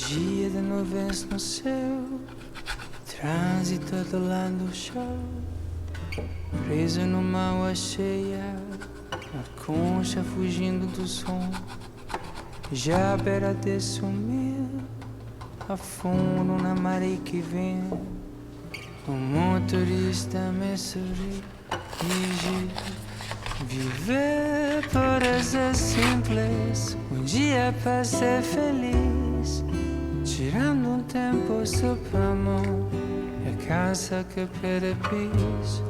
Dia de nuvens no céu, trânsito atolando o chão, preso numa água cheia, a concha fugindo do som. Já à beira de sumir, afundo na maré que vem. O motorista me sorri e diz: viver parece simples, dia para ser feliz. Tirando um tempo só para amor, é cansa que perde pis.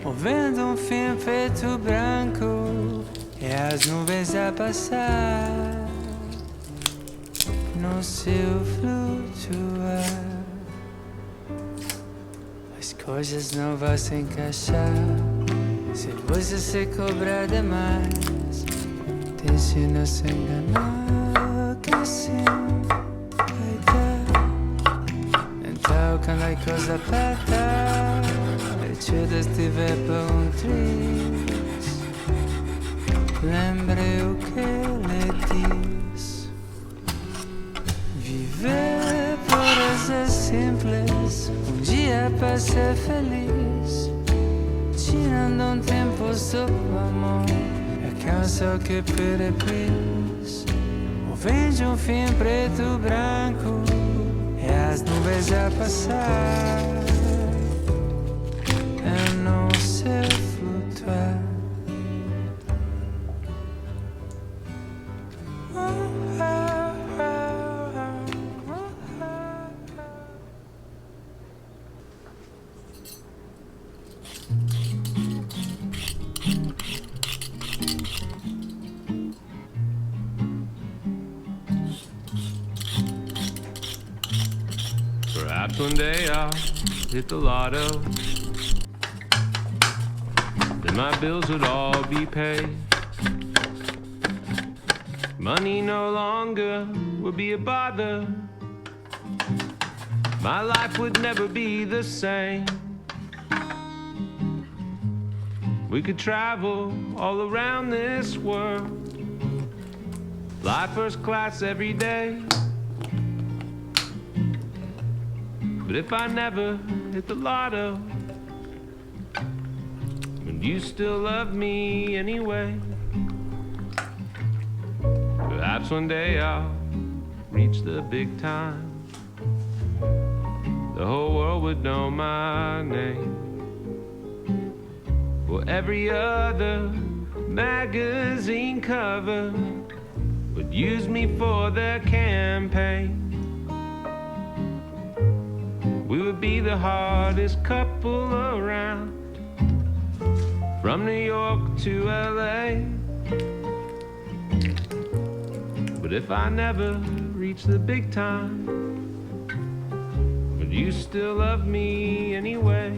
Ouvindo um fim preto branco, e as nuvens a passar no seu flutuar. As coisas não vão se encaixar se você se cobrar demais. Deixe não se enganar, que assim vai dar. Então quando a coisa apertar, tudo estiver para um triz, lembre o que lhe diz. Viver parece simples, dia para ser feliz. Tirando um tempo só para amor, é cansa que perde pis. Ouvindo um fim preto branco, é as nuvens a passar, eu não sei flutuar. Perhaps one day I'll hit the lotto, then my bills would all be paid. Money no longer would be a bother. My life would never be the same. We could travel all around this world, fly first class every day. But if I never hit the lotto, would you still love me anyway? Perhaps one day I'll reach the big time. The whole world would know my name. For every other magazine cover would use me for their campaign. We would be the hardest couple around, from New York to LA. But if I never reach the big time, would you still love me anyway?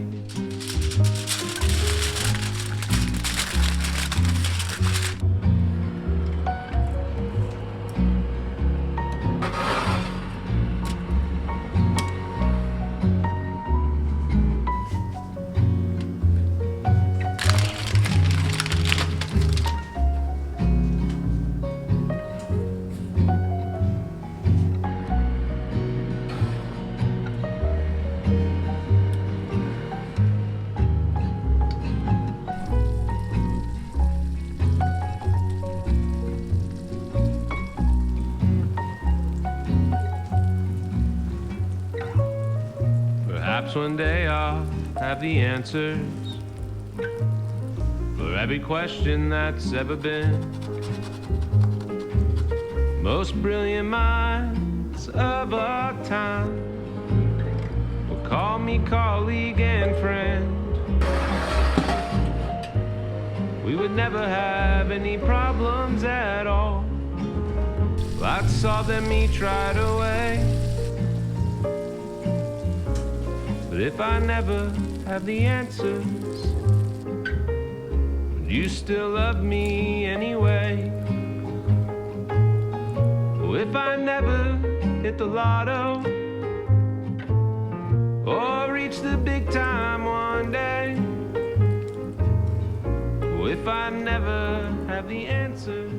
Perhaps one day I'll have the answers for every question that's ever been. Most brilliant minds of our time will call me colleague and friend. We would never have any problems at all. I'd solve them each right away. But if I never have the answers, would you still love me anyway? Oh, if I never hit the lotto or reach the big time one day, oh, if I never have the answers,